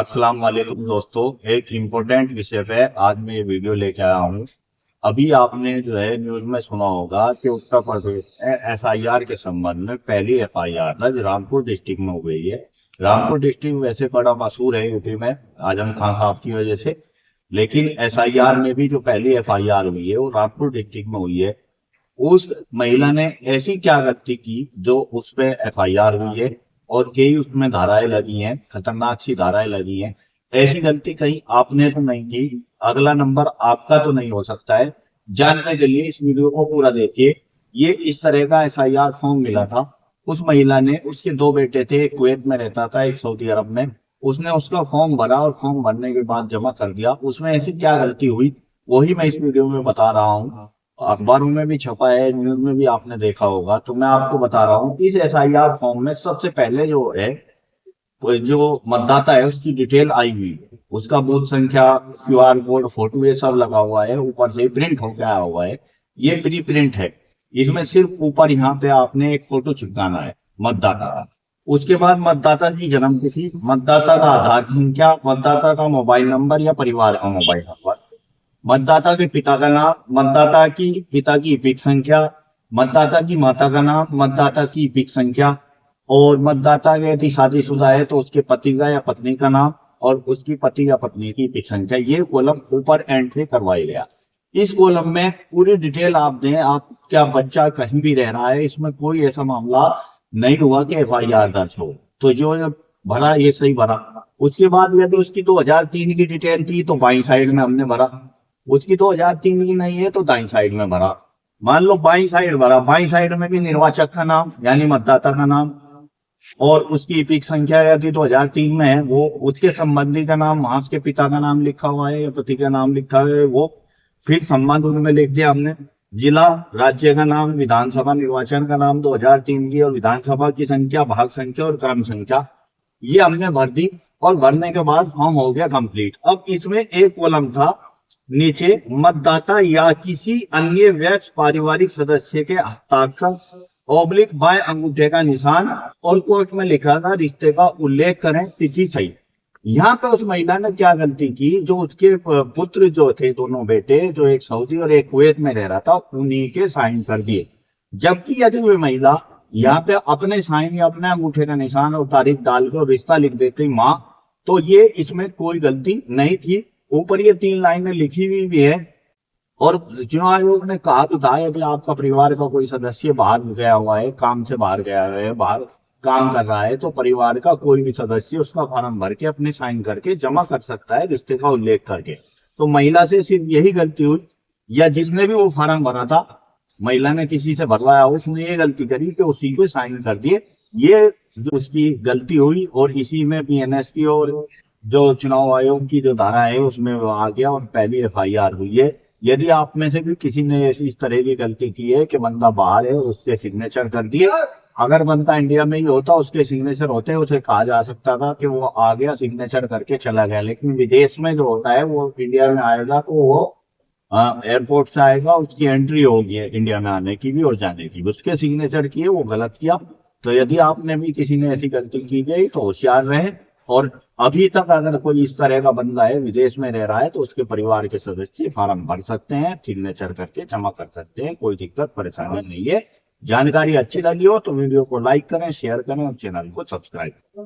अस्सलाम वालेकुम दोस्तों, एक इम्पोर्टेंट विषय पे आज मैं ये वीडियो लेके आया हूँ। अभी आपने जो है न्यूज में सुना होगा कि उत्तर प्रदेश में एसआईआर के संबंध में पहली एफआईआर दर्ज रामपुर डिस्ट्रिक्ट में हो गई है। रामपुर डिस्ट्रिक्ट वैसे बड़ा मशहूर है यूपी में आजम खान साहब की वजह से, लेकिन एसआईआर में भी जो पहली एफआईआर हुई है वो रामपुर डिस्ट्रिक्ट में हुई है। उस महिला ने ऐसी क्या गलती की जो उस पे एफआईआर हुई है और कई उसमें धाराएं लगी हैं, खतरनाक सी धाराएं लगी हैं। ऐसी गलती कहीं आपने तो नहीं की, अगला नंबर आपका तो नहीं हो सकता है। जानने के लिए इस वीडियो को पूरा देखिए। ये इस तरह का एसआईआर फॉर्म मिला था। उस महिला ने, उसके दो बेटे थे, एक कुवैत में रहता था, एक सऊदी अरब में। उसने उसका फॉर्म भरा और फॉर्म भरने के बाद जमा कर दिया। उसमें ऐसी क्या गलती हुई वही मैं इस वीडियो में बता रहा हूँ। अखबारों में भी छपा है, न्यूज में भी आपने देखा होगा, तो मैं आपको बता रहा हूँ। इस एसआईआर फॉर्म में सबसे पहले जो है वो जो मतदाता है उसकी डिटेल आई हुई है, उसका बूथ संख्या, क्यूआर कोड, फोटो, ये सब लगा हुआ है। ऊपर से प्रिंट होकर आया हुआ है। ये प्री प्रिंट है। इसमें सिर्फ ऊपर यहाँ पे आपने एक फोटो चिपकाना है मतदाता का। उसके बाद मतदाता की जन्म तिथि, मतदाता का आधार संख्या, मतदाता का मोबाइल नंबर या परिवार का मोबाइल नंबर, मतदाता के पिता का नाम, मतदाता की पिता की इपिक संख्या, मतदाता की माता का नाम, मतदाता की इपिक संख्या, और मतदाता के यदि शादीशुदा है तो उसके पति का या पत्नी का नाम और उसकी पति या पत्नी की इपिक संख्या। ये कॉलम ऊपर एंट्री करवाई गया। इस कॉलम में पूरी डिटेल आप दें। आप क्या बच्चा कहीं भी रह रहा है, इसमें कोई ऐसा मामला नहीं हुआ कि एफआईआर दर्ज हो। तो जो ये भरा ये सही भरा। उसके बाद यदि उसकी 2003 की डिटेल थी तो बाई साइड में हमने भरा। उसकी 2003 की नहीं है तो दाई साइड में भरा। मान लो बाई साइड भरा, बाई साइड में भी निर्वाचक का नाम यानी मतदाता का नाम और उसकी इपिक संख्या यदि 2003 में है, वो उसके संबंधी का नाम, वहां उसके पिता का नाम लिखा हुआ है या पति का नाम लिखा है वो, फिर संबंध उनमें लिख दिया हमने। जिला, राज्य का नाम, विधानसभा निर्वाचन का नाम 2003 की, और विधानसभा की संख्या, भाग संख्या और क्रम संख्या, ये हमने भर दी। और भरने के बाद फॉर्म हो गया कंप्लीट। अब इसमें एक कॉलम था नीचे, मतदाता या किसी अन्य व्यस्त पारिवारिक सदस्य के हस्ताक्षर ओब्लिक बाय अंगूठे का निशान, और कोर्ट में लिखा था रिश्ते का उल्लेख करें, तिथि सही। यहाँ पे उस महिला ने क्या गलती की, जो उसके पुत्र जो थे, दोनों बेटे, जो एक सऊदी और एक कुवैत में रह रहा था, उन्हीं के साइन कर दिए। जबकि यदि वह महिला यहाँ पे अपने साइन या अपने अंगूठे का निशान और तारीख डाल के रिश्ता लिख देती माँ, तो ये इसमें कोई गलती नहीं थी। ऊपर ये 3 लाइनें लिखी हुई भी है। और चुनाव आयोग ने कहा तो था, यदि आपका परिवार का कोई सदस्य बाहर गया हुआ है, काम से बाहर गया है, बाहर काम कर रहा है, तो परिवार का कोई भी सदस्य उसका फॉर्म भर के अपने साइन करके जमा कर सकता है, रिश्ते का उल्लेख करके। तो महिला से सिर्फ यही गलती हुई, या जिसने भी वो फॉर्म भरा था, महिला ने किसी से भरवाया, उसने ये गलती करी कि उसी को साइन कर दिए। ये जो उसकी गलती हुई, और इसी में बीएनएस की और जो चुनाव आयोग की जो धारा है उसमें वो आ गया और पहली एफआईआर हुई है। यदि आप में से भी किसी ने ऐसी इस तरह की गलती की है कि बंदा बाहर है, उसके सिग्नेचर कर दिए, अगर बंदा इंडिया में ही होता, उसके सिग्नेचर होते, उसे कहा जा सकता था कि वो आ गया, सिग्नेचर करके चला गया। लेकिन विदेश में जो होता है, वो इंडिया में आएगा तो वो एयरपोर्ट से आएगा, उसकी एंट्री होगी इंडिया में आने की भी और जाने की भी, उसके सिग्नेचर किए, वो गलत किया। तो यदि आपने भी किसी ने ऐसी गलती की गई तो होशियार रहे। और अभी तक अगर कोई इस तरह का बंदा है, विदेश में रह रहा है, तो उसके परिवार के सदस्य फॉर्म भर सकते हैं, सिग्नेचर करके जमा कर सकते हैं, कोई दिक्कत परेशानी नहीं है। जानकारी अच्छी लगी हो तो वीडियो को लाइक करें, शेयर करें और चैनल को सब्सक्राइब करें।